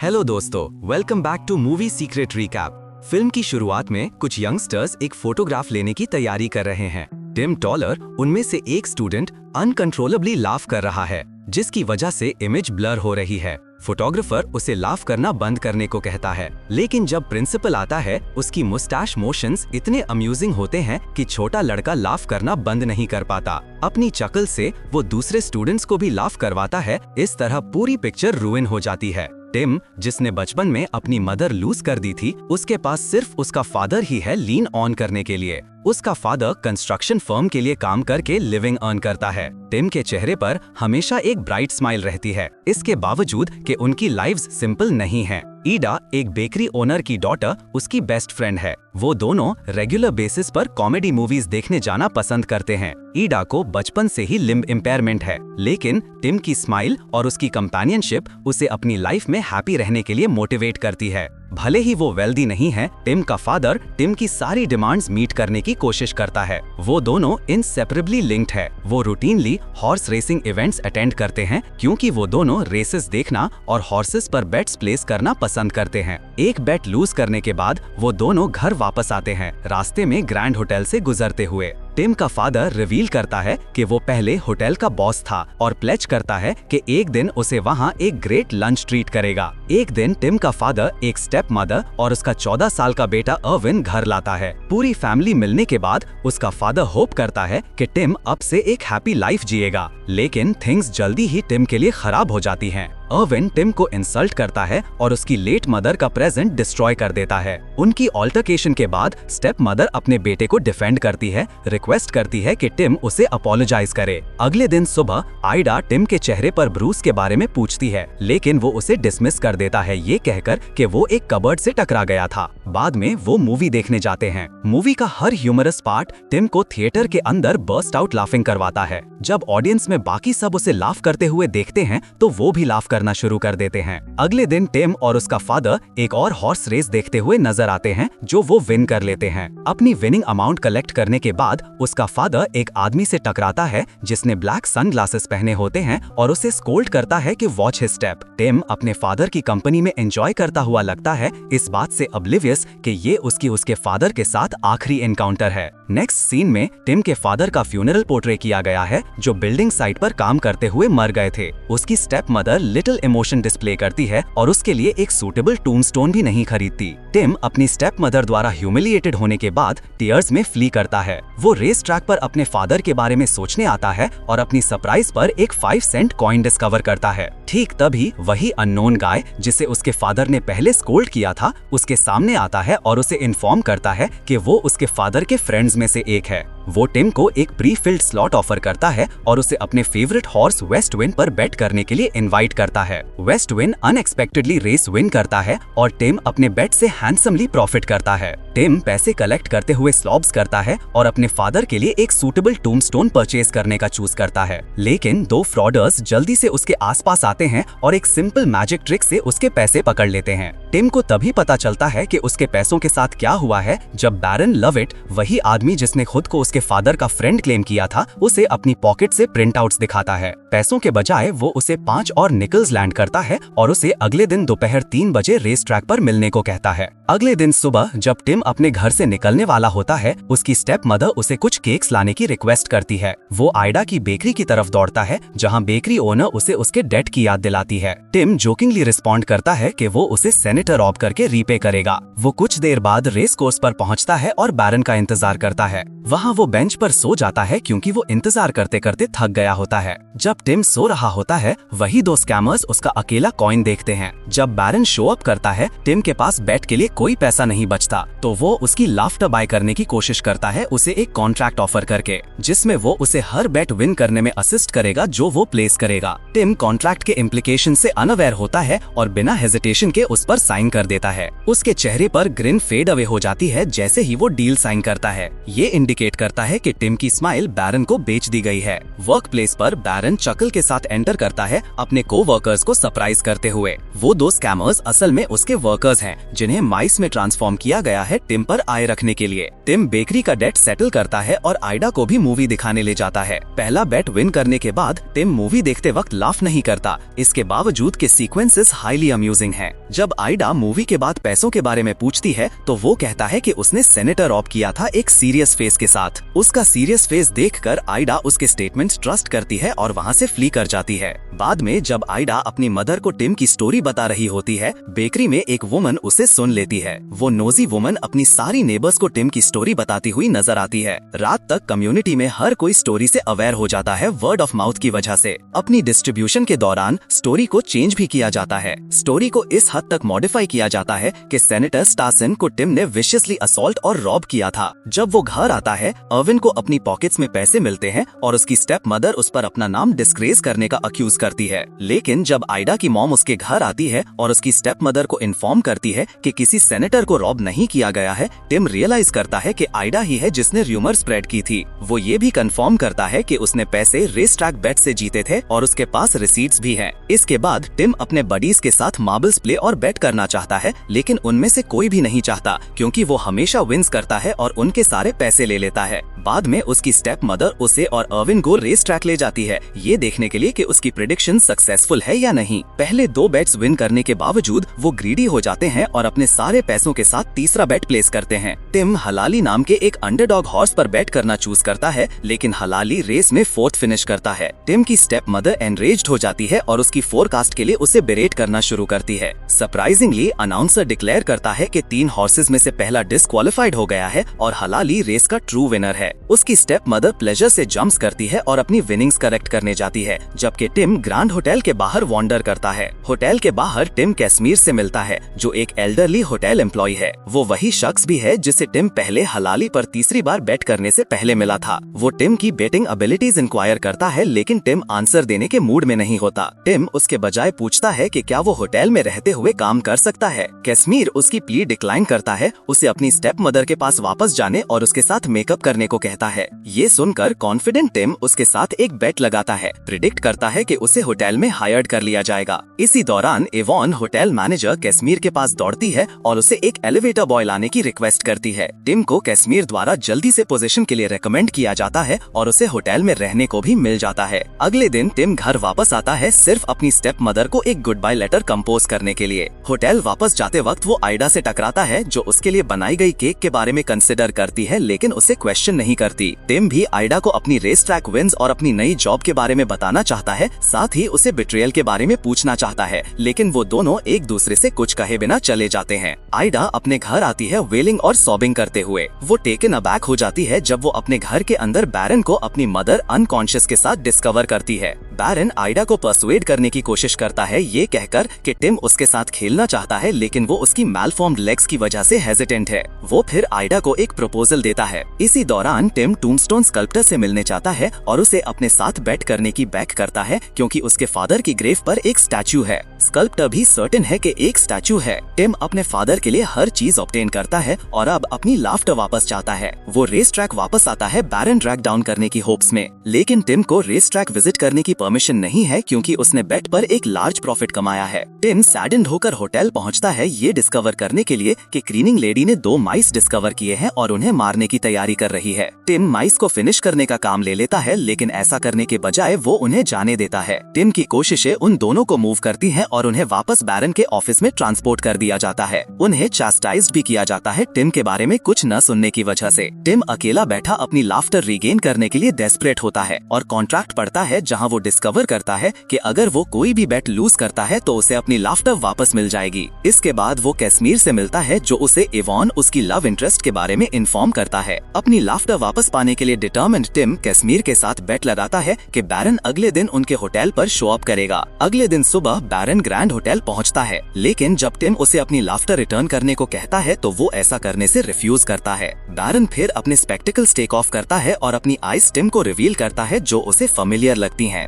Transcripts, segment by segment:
Hello दोस्तों, welcome back to movie secret recap. Film की शुरुआत में कुछ यंगस्टर्स एक फोटोग्राफ लेने की तैयारी कर रहे हैं। टिम टॉलर, उनमें से एक स्टूडेंट, अनकंट्रोलेबली लाफ कर रहा है, जिसकी वजह से इमेज ब्लर हो रही है। फोटोग्राफर उसे लाफ करना बंद करने को कहता है, लेकिन जब प्रिंसिपल आता है, उसकी मुस्टैश मोशंस इतने अम्यूजिंग होते हैं कि छोटा लड़का लाफ करना बंद नहीं कर पाता। अपनी चकल से वो दूसरे स्टूडेंट्स को भी लाफ करवाता है। इस तरह पूरी पिक्चर रुइन हो जाती है। टिम, जिसने बचपन में अपनी मदर लूज कर दी थी, उसके पास सिर्फ उसका फादर ही है लीन ऑन करने के लिए। उसका फादर कंस्ट्रक्शन फर्म के लिए काम करके लिविंग अर्न करता है। टिम के चेहरे पर हमेशा एक ब्राइट स्माइल रहती है, इसके बावजूद कि उनकी लाइव्स सिंपल नहीं हैं। ईडा, एक बेकरी ओनर की डॉटर, उसकी बेस्ट फ्रेंड है। वो दोनों रेगुलर बेसिस पर कॉमेडी मूवीज देखने जाना पसंद करते हैं। ईडा को बचपन से ही लिम्ब इम्पेयरमेंट है, लेकिन टिम की स्माइल और उसकी कंपेनियनशिप उसे अपनी लाइफ में हैप्पी रहने के लिए मोटिवेट करती है। भले ही वो वेल्दी नहीं है, टिम का फादर टिम की सारी डिमांड्स मीट करने की कोशिश करता है। वो दोनों इनसेपरेबली लिंक्ड है। वो routinely horse racing events attend करते हैं, क्योंकि वो दोनों रेसेस देखना और हॉर्सेस पर बेट्स प्लेस करना पसंद करते हैं। एक बेट लूज करने के बाद वो दोनों घर वापस आते हैं, रास्ते में ग्रैंड होटल से गुजरते हुए। टिम का फादर रिवील करता है कि वो पहले होटल का बॉस था और प्लेज करता है कि एक दिन उसे वहां एक ग्रेट लंच ट्रीट करेगा। एक दिन टिम का फादर एक स्टेप मदर और उसका 14 साल का बेटा अर्विन घर लाता है। पूरी फैमिली मिलने के बाद उसका फादर होप करता है कि टिम अब से एक हैप्पी लाइफ जिएगा, लेकिन थिंग्स जल्दी ही टिम के लिए खराब हो जाती हैं। अर्विन टिम को इंसल्ट करता है और उसकी लेट मदर का प्रेजेंट डिस्ट्रॉय कर देता है। उनकी ऑल्टरकेशन के बाद स्टेप मदर अपने बेटे को डिफेंड करती है, रिक्वेस्ट करती है कि टिम उसे अपोलोजाइज करे। अगले दिन सुबह आइडा टिम के चेहरे पर ब्रूस के बारे में पूछती है, लेकिन वो उसे डिसमिस कर देता है, ये कहकर कि वो एक कबर्ड से टकरा गया था। बाद में वो मूवी देखने जाते हैं। मूवी का हर ह्यूमरस पार्ट टिम को थिएटर के अंदर बर्स्ट आउट लाफिंग करवाता है। जब ऑडियंस में बाकी सब उसे लाफ करते हुए देखते हैं, तो वो भी लाफ करना शुरू कर देते हैं। अगले दिन टिम और उसका फादर एक और हॉर्स रेस देखते हुए नजर आते हैं, जो वो विन कर लेते हैं। अपनी विनिंग अमाउंट कलेक्ट करने के बाद उसका फादर एक आदमी से टकराता है, जिसने ब्लैक सनग्लासेस पहने होते हैं, और उसे स्कोल्ड करता है कि वॉच हिज स्टेप। टिम अपने फादर की कंपनी में एंजॉय करता हुआ लगता है, इस बात से ऑब्लिवियस कि ये उसके फादर के साथ आखिरी एनकाउंटर है। नेक्स्ट सीन में टिम के फादर का फ्यूनरल पोर्ट्रे किया गया है, जो बिल्डिंग साइट पर काम करते हुए मर गए थे। उसकी step mother little emotion display करती है और उसके लिए एक सूटेबल टूमस्टोन भी नहीं खरीदती। टिम अपनी स्टेप मदर द्वारा ह्यूमिलिएटेड होने के बाद टीयर्स में फ्ली करता है। वो रेस ट्रैक पर अपने फादर के बारे में सोचने आता है और अपनी सरप्राइज पर एक 5 सेंट कॉइन डिस्कवर करता है। ठीक तभी वही अननोन गाय, जिसे उसके फादर ने पहले स्कोल्ड किया था, उसके सामने आता है और उसे इन्फॉर्म करता है कि वो उसके फादर के फ्रेंड्स में से एक है। वो टिम को एक प्री फिल्ड स्लॉट ऑफर करता है और उसे अपने फेवरेट हॉर्स वेस्ट विंड पर बेट करने के लिए इनवाइट करता है। West Wind unexpectedly race win करता है और टिम अपने बेट से हैंडसमली प्रॉफिट करता है। टिम पैसे कलेक्ट करते हुए स्लॉब्स करता है और अपने फादर के लिए एक सूटेबल टूमस्टोन परचेज करने का चूज करता है, लेकिन 2 फ्रॉडर्स जल्दी से उसके आसपास आते हैं और एक सिंपल मैजिक ट्रिक से उसके पैसे पकड़ लेते हैं। टिम को तभी पता चलता है कि उसके पैसों के साथ क्या हुआ है, जब बैरन लविट, वही आदमी जिसने खुद को उसके फादर का फ्रेंड क्लेम किया था, उसे अपनी पॉकेट से प्रिंट आउट्स दिखाता है। पैसों के बजाय वो उसे 5 और निकल्स लैंड करता है और उसे अगले दिन दोपहर 3 बजे रेस ट्रैक पर मिलने को कहता है। अगले दिन सुबह जब टिम अपने घर से निकलने वाला होता है, उसकी स्टेप मदर उसे कुछ केक्स लाने की रिक्वेस्ट करती है। वो आइडा की बेकरी की तरफ दौड़ता है, जहां बेकरी ओनर उसे उसके डेट की याद दिलाती है। टिम जोकिंगली रिस्पॉन्ड करता है कि वो उसे सेनेटर रॉब करके रीपे करेगा। वो कुछ देर बाद रेस कोर्स पर पहुंचता है और बैरन का इंतजार करता है। वहां वो बेंच पर सो जाता है, क्योंकि वो इंतजार करते करते थक गया होता है। जब टिम सो रहा होता है, वही 2 स्कैमर्स उसका अकेला कॉइन देखते हैं। जब बैरन शो अप करता है, टिम के पास बेट के लिए कोई पैसा नहीं बचता, तो वो उसकी लाफ्टर बाय करने की कोशिश करता है, उसे एक कॉन्ट्रैक्ट ऑफर करके, जिसमें वो उसे हर बेट विन करने में असिस्ट करेगा जो वो प्लेस करेगा। टिम कॉन्ट्रैक्ट के इम्प्लीकेशन से अनअवेयर होता है और बिना हेजिटेशन के उस पर साइन कर देता है। उसके चेहरे पर ग्रिन फेड अवे हो जाती है जैसे ही वो डील साइन करता है। ये इंडिकेट करता है कि टिम की स्माइल बैरन को बेच दी गई है। वर्क प्लेस पर बैरन चकल के साथ एंटर करता है अपने को-वर्कर्स को सरप्राइज करते हुए। वो दो स्कैमर्स असल में उसके वर्कर्स हैं जिन्हें माइस में ट्रांसफॉर्म किया गया है टिम पर आए रखने के लिए। टिम बेकरी का डेट सेटल करता है और आइडा को भी मूवी दिखाने ले जाता है। पहला बेट विन करने के बाद टिम मूवी देखते वक्त लाफ नहीं करता, इसके बावजूद के सीक्वेंसेस हाईली अम्यूजिंग हैं। जब आइडा मूवी के बाद पैसों के बारे में पूछती है तो वो कहता है कि उसने सेनेटर रॉब किया था एक सीरियस फेस के साथ। उसका सीरियस फेस देखकर आइडा उसके स्टेटमेंट्स ट्रस्ट करती है और वहाँ से फ्ली कर जाती है। बाद में जब आइडा अपनी मदर को टिम की स्टोरी बता रही होती है, बेकरी में एक वुमन उसे सुन लेती है। वो नोजी वुमन अपनी सारी नेबर्स को टिम की स्टोरी बताती हुई नजर आती है। रात तक कम्युनिटी में हर कोई स्टोरी से अवेयर हो जाता है वर्ड ऑफ माउथ की वजह से। अपनी डिस्ट्रीब्यूशन के दौरान स्टोरी को चेंज भी किया जाता है। स्टोरी को इस हद तक मॉडिफाई किया जाता है कि सेनेटर स्टासन को टिम ने विशियसली असॉल्ट और रॉब किया था। जब वो घर आता है, अर्विन को अपनी पॉकेट्स में पैसे मिलते हैं और उसकी स्टेप मदर उस पर अपना नाम डिस्ग्रेस करने का अक्यूज करती है। लेकिन जब आइडा की मॉम उसके घर आती है और उसकी स्टेप मदर को इन्फॉर्म करती है कि किसी सेनेटर को रॉब नहीं किया गया है, टिम रियलाइज करता है कि आइडा ही है जिसने र्यूमर स्प्रेड की थी। वो ये भी कंफर्म करता है कि उसने पैसे रेस ट्रैक बेट से जीते थे और उसके पास रिसीट्स भी हैं। इसके बाद टिम अपने बडीज के साथ मार्बल्स प्ले और बेट करना चाहता है, लेकिन उनमें से कोई भी नहीं चाहता क्योंकि वो हमेशा विंस करता है और उनके सारे पैसे ले लेता है। बाद में उसकी स्टेप मदर उसे और अर्विन को रेस ट्रैक ले जाती है, ये देखने के लिए कि उसकी प्रेडिक्शन सक्सेसफुल है या नहीं। पहले 2 बेट्स विन करने के बावजूद वो ग्रीडी हो जाते हैं और अपने सारे पैसों के साथ तीसरा बेट प्लेस करते हैं। टिम हलाली नाम के एक अंडरडॉग हॉर्स पर बेट करना चूज करता है, लेकिन हलाली रेस में 4th फिनिश करता है। टिम की स्टेप मदर एनरेज्ड हो जाती है और उसकी फोरकास्ट के लिए उसे बेरेट करना शुरू करती है। सरप्राइजिंगली अनाउंसर डिक्लेयर करता है कि 3 हॉर्सेज में से पहला डिस्क्वालिफाइड हो गया है और हलाली रेस का ट्रू विनर है। उसकी स्टेप मदर प्लेजर से जंप्स करती है और अपनी विनिंग्स करेक्ट करने जाती है, जबकि टिम ग्रैंड होटल के बाहर वॉन्डर करता है। होटल के बाहर टिम कैश्मीर से मिलता है जो एक एल्डरली होटल एम्प्लॉय है। वो वही शख्स भी है जिसे टिम पहले हलाली पर तीसरी बार बेट करने से पहले मिला था। वो टिम की बेटिंग एबिलिटीज इंक्वायर करता है, लेकिन टिम आंसर देने के मूड में नहीं होता। टिम उसके बजाय पूछता है कि क्या वो होटल में रहते हुए काम कर सकता है। कैश्मीर उसकी प्ली डिक्लाइन करता है, उसे अपनी स्टेप मदर के पास वापस जाने और उसके साथ मेकअप करने को कहता है। ये सुनकर कॉन्फिडेंट टिम उसके साथ एक बेट लगाता है, प्रिडिक्ट करता है कि उसे होटल में हायर्ड कर लिया जाएगा। इसी दौरान एवॉन होटल मैनेजर कैश्मीर के पास दौड़ती है और उसे एक एलिवेटर बॉय लाने की रिक्वेस्ट करती है। टिम को कैश्मीर द्वारा जल्दी से पोजीशन के लिए रेकमेंड किया जाता है और उसे होटल में रहने को भी मिल जाता है। अगले दिन टिम घर वापस आता है सिर्फ अपनी स्टेप मदर को एक गुड बाय लेटर कंपोज करने के लिए। होटल वापस जाते वक्त वो आइडा से टकराता है जो उसके लिए बनाई गई केक के बारे में कंसिडर करती है, लेकिन उसे क्वेश्चन नहीं करती। टिम भी आइडा को अपनी रेस ट्रैक विंस और अपनी नई जॉब के बारे में बताना चाहता है, साथ ही उसे बिट्रियल के बारे में पूछना चाहता है, लेकिन वो दोनों एक दूसरे से कुछ कहे बिना चले जाते हैं। आइडा अपने घर आती है वेलिंग और सॉबिंग करते हुए। वो टेकन अबैक हो जाती है जब वो अपने घर के अंदर बैरन को अपनी मदर अनकॉन्शियस के साथ डिस्कवर करती है। बैरन आइडा को पर्सुएड करने की कोशिश करता है, ये कहकर कि टिम उसके साथ खेलना चाहता है, लेकिन वो उसकी मैलफॉर्म्ड लेग्स की वजह से हेजिटेंट है। वो फिर आइडा को एक प्रपोजल देता है। इसी दौरान टिम टूम्बस्टोन स्कल्प्टर से मिलने चाहता है और उसे अपने साथ बेट करने की बैक करता है क्योंकि उसके फादर की ग्रेव पर एक स्टैचू है। स्कल्प्टर भी सर्टेन है कि एक स्टैचू है। टिम अपने फादर के लिए हर चीज ऑब्टेन करता है और अब अपनी लाफ्टर वापस चाहता है। वो रेस ट्रैक वापस आता है बैरन ड्रैग डाउन करने की होप्स में, लेकिन टिम को रेस ट्रैक विजिट करने की परमिशन नहीं है क्योंकि उसने बेट पर एक लार्ज प्रॉफिट कमाया है। टिम सैडेंड होकर होटल पहुंचता है ये डिस्कवर करने के लिए कि क्लीनिंग लेडी ने 2 माइस डिस्कवर किए हैं और उन्हें मारने की तैयारी कर रही है। टिम माइस को फिनिश करने का काम ले लेता है, लेकिन ऐसा करने के बजाय वो उन्हें जाने देता है। टिम की कोशिशें उन दोनों को मूव करती हैं और उन्हें वापस बैरन के ऑफिस में ट्रांसपोर्ट कर दिया जाता है। उन्हें चास्टाइज्ड भी किया जाता है टिम के बारे में कुछ न सुनने की वजह से। टिम अकेला बैठा अपनी लाफ्टर रीगेन करने के लिए डेस्परेट होता है और कॉन्ट्रैक्ट पढ़ता है जहां वो डिस्कवर करता है कि अगर वो कोई भी बेट लूज करता है तो उसे अपनी लाफ्टर वापस मिल जाएगी। इसके बाद वो कैश्मीर से मिलता है जो उसे एवॉन उसकी लव इंटरेस्ट के बारे में इन्फॉर्म करता है। अपनी लाफ्टर वापस पाने के लिए डिटर्मिन्ड टिम कैश्मीर के साथ बेट लगाता है कि बैरन अगले दिन उनके होटल पर शो अप करेगा। अगले दिन सुबह बैरन ग्रैंड होटल पहुंचता है, लेकिन जब टिम उसे अपनी लाफ्टर रिटर्न करने को कहता है तो वो ऐसा करने से रिफ्यूज करता है। बैरन फिर अपने स्पेक्टिकल्स टेक ऑफ करता है और अपनी आईज टिम को रिवील करता है जो उसे फेमिलियर लगती हैं।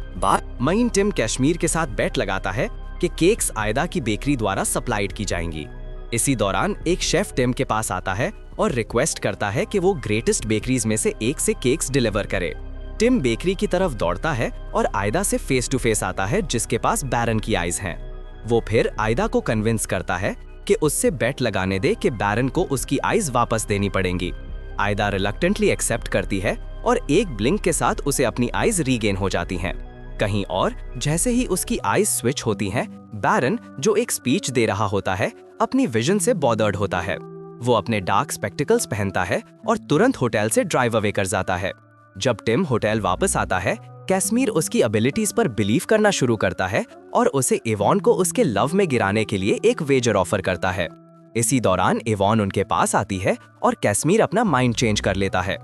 मईन टिम कैश्मीर के साथ बेट लगाता है कि केक्स आयदा की बेकरी द्वारा सप्लाइड की जाएंगी। इसी दौरान एक शेफ टिम के पास आता है और रिक्वेस्ट करता है कि वो ग्रेटेस्ट बेकरीज में से एक से केक्स डिलीवर करे। टिम बेकरी की तरफ दौड़ता है और आयदा से फेस टू फेस आता है, जिसके पास बैरन की आइज हैं। वो फिर आयदा को कन्विंस करता है कि उससे बेट लगाने दे कि बैरन को उसकी आइज वापस देनी पड़ेंगी। आयदा रिलक्टेंटली एक्सेप्ट करती है और एक ब्लिंक के साथ उसे अपनी आइज रीगेन हो जाती हैं। कहीं और जैसे ही उसकी आइज स्विच होती हैं, बैरन जो एक स्पीच दे रहा होता है अपनी विजन से बॉदर्ड होता है। वो अपने डार्क स्पेक्टिकल्स पहनता है और तुरंत होटल से ड्राइव अवे कर जाता है। जब टिम होटल वापस आता है, कैसमीर उसकी एबिलिटीज पर बिलीव करना शुरू करता है और उसे इवॉन को उसके लव में गिराने के लिए एक वेजर ऑफर करता है। इसी दौरान इवॉन उनके पास आती है और कैसमीर अपना माइंड चेंज कर लेता है।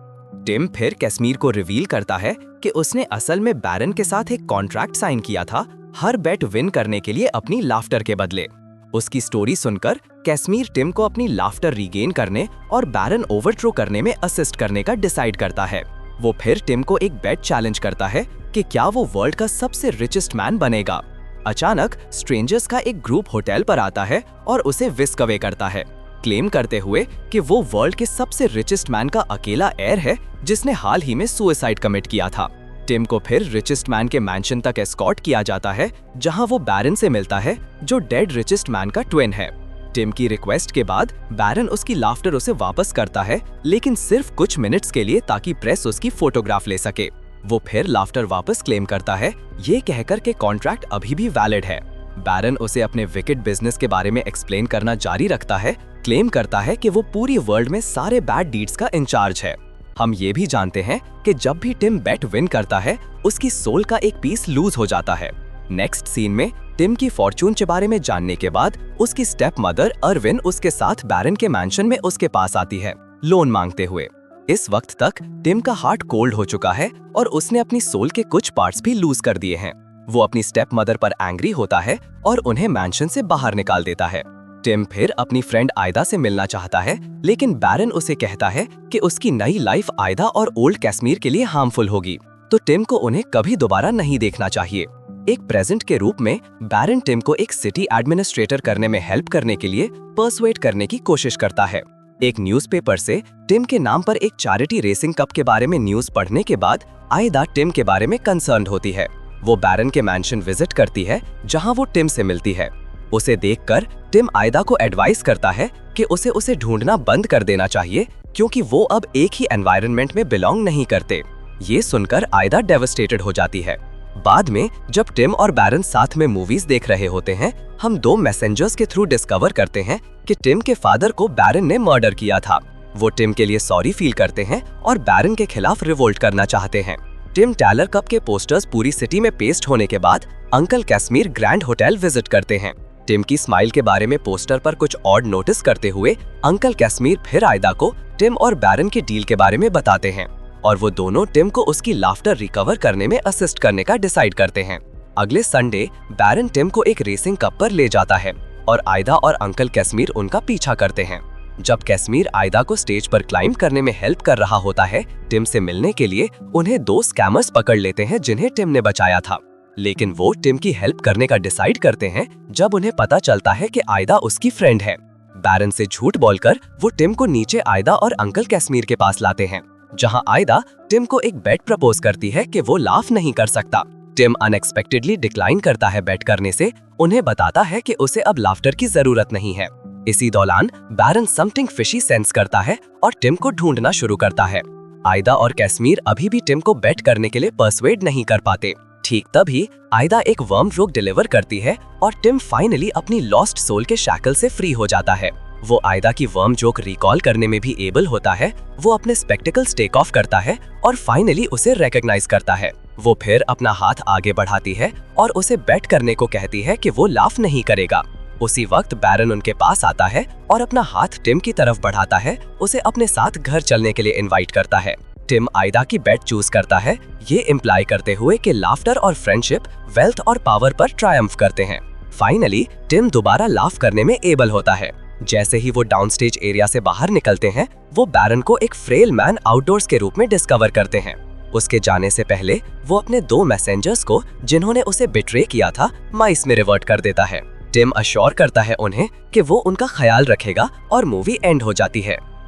टिम फिर कैसमीर को रिवील करता है कि उसने असल में बैरन के साथ एक कॉन्ट्रैक्ट साइन किया था, हर बेट विन करने के लिए अपनी लाफ्टर के बदले। उसकी स्टोरी सुनकर कैसमीर टिम को अपनी लाफ्टर रीगेन करने और बैरन ओवरथ्रो करने में असिस्ट करने का डिसाइड करता है। वो फिर टिम को एक बेट चैलेंज करता है कि क्या वो वर्ल्ड का सबसे रिचेस्ट मैन बनेगा। अचानक स्ट्रेंजर्स का एक ग्रुप होटल पर आता है और उसे विस्क अवे करता है, क्लेम करते हुए कि वो वर्ल्ड के सबसे रिचेस्ट मैन का अकेला हेir है जिसने हाल ही में सुसाइड कमिट किया था। टिम को फिर रिचेस्ट मैन के मैंशन तक एस्कॉर्ट किया जाता है, जहां वो बैरन से मिलता है जो डेड रिचेस्ट मैन का ट्विन है। टिम की रिक्वेस्ट के बाद बैरन उसकी लाफ्टर उसे वापस करता है, लेकिन सिर्फ कुछ मिनट्स के लिए ताकि प्रेस उसकी फोटोग्राफ ले सके। वो फिर लाफ्टर वापस क्लेम करता है, ये कहकर के कॉन्ट्रैक्ट अभी भी वैलिड है। बैरन उसे अपने विकेट बिजनेस के बारे में एक्सप्लेन करना जारी रखता है, क्लेम करता है कि वो पूरी वर्ल्ड में सारे बैड डीड्स का इंचार्ज है। हम ये भी जानते हैं कि जब भी टिम बेट विन करता है, उसकी सोल का एक पीस लूज हो जाता है। नेक्स्ट सीन में टिम की फॉर्चून के बारे में जानने के बाद उसकी स्टेप मदर अर्विन उसके साथ बैरन के मैंशन में उसके पास आती है, लोन मांगते हुए। इस वक्त तक टिम का हार्ट कोल्ड हो चुका है और उसने अपनी सोल के कुछ पार्ट्स भी लूज कर दिए हैं। वो अपनी स्टेप मदर पर एंग्री होता है और उन्हें मैंशन से बाहर निकाल देता है। टिम फिर अपनी फ्रेंड आयदा से मिलना चाहता है, लेकिन बैरन उसे कहता है कि उसकी नई लाइफ आयदा और ओल्ड कैसमीर के लिए हार्मफुल होगी, तो टिम को उन्हें कभी दोबारा नहीं देखना चाहिए। एक प्रेजेंट के रूप में बैरन टिम को एक सिटी एडमिनिस्ट्रेटर करने में हेल्प करने के लिए पर्सुएड करने की कोशिश करता है। एक न्यूज़पेपर से टिम के नाम पर एक चैरिटी रेसिंग कप के बारे में न्यूज पढ़ने के बाद आयदा टिम के बारे में कंसर्न्ड होती है। वो बैरन के मैंशन विजिट करती है, जहां वो टिम से मिलती है। उसे देखकर टिम आयदा को एडवाइस करता है कि उसे ढूंढना बंद कर देना चाहिए, क्योंकि वो अब एक ही एनवायरनमेंट में बिलोंग नहीं करते। ये सुनकर आयदा डेवस्टेटेड हो जाती है। बाद में जब टिम और बैरन साथ में मूवीज देख रहे होते हैं, हम दो मैसेंजर्स के थ्रू डिस्कवर करते हैं कि टिम के फादर को बैरन ने मर्डर किया था। वो टिम के लिए सॉरी फील करते हैं और बैरन के खिलाफ रिवोल्ट करना चाहते हैं। टिम टैलर कप के पोस्टर्स पूरी सिटी में पेस्ट होने के बाद अंकल कैसमीर ग्रैंड होटल विजिट करते हैं। टिम की स्माइल के बारे में पोस्टर पर कुछ ऑड नोटिस करते हुए अंकल कैसमीर फिर आयदा को टिम और बैरन के डील के बारे में बताते हैं और वो दोनों टिम को उसकी लाफ्टर रिकवर करने में असिस्ट करने का डिसाइड करते हैं। अगले संडे बैरन टिम को एक रेसिंग कप पर ले जाता है और आयदा और अंकल कैसमीर उनका पीछा करते हैं। जब कैसमीर आयदा को स्टेज पर क्लाइंब करने में हेल्प कर रहा होता है, टिम से मिलने के लिए उन्हें दो स्कैमर्स पकड़ लेते हैं जिन्हें टिम ने बचाया था। लेकिन वो टिम की हेल्प करने का डिसाइड करते हैं जब उन्हें पता चलता है कि आयदा उसकी फ्रेंड है। बैरन से झूठ बोलकर वो टिम को नीचे आयदा और अंकल कैसमीर के पास लाते हैं, जहां आयदा टिम को एक बेट प्रपोज करती है कि वो लाफ नहीं कर सकता। टिम अनएक्सपेक्टेडली डिक्लाइन करता है बेट करने से, उन्हें बताता है कि उसे अब लाफ्टर की जरूरत नहीं है। इसी दौरान बैरन समथिंग फिशी सेंस करता है और टिम को ढूंढना शुरू करता है। आयदा और कैसमीर अभी भी टिम को बेट करने के लिए पर्सुएड नहीं कर पाते। ठीक तभी आयदा एक वर्म जोक डिलीवर करती है और टिम फाइनली अपनी लॉस्ट सोल के शैकल से फ्री हो जाता है। वो आयदा की वर्म जोक रिकॉल करने में भी एबल होता है। वो अपने स्पेक्टिकल्स टेक ऑफ करता है और फाइनली उसे रिकॉग्नाइज करता है। वो फिर अपना हाथ आगे बढ़ाती है और उसे बेट करने को कहती है कि वो लाफ नहीं करेगा। उसी वक्त बैरन उनके पास आता है और अपना हाथ टिम की तरफ बढ़ाता है, उसे अपने साथ घर चलने के लिए इनवाइट करता है। टिम आयदा की बेट चूज करता है, ये इम्प्लाई करते हुए कि लाफ्टर और फ्रेंडशिप वेल्थ और पावर पर ट्रायम्फ करते हैं। फाइनली टिम दोबारा लाफ करने में एबल होता है। जैसे ही वो डाउन स्टेज एरिया से बाहर निकलते हैं, वो बैरन को एक फ्रेल मैन आउटडोर्स के रूप में डिस्कवर करते हैं। उसके जाने से पहले वो अपने 2 मैसेंजर्स को, जिन्होंने उसे बिट्रे किया था, माइस में रिवर्ट कर देता है। टिम अश्योर करता है उन्हें कि वो उनका ख्याल रखेगा और मूवी एंड हो जाती है।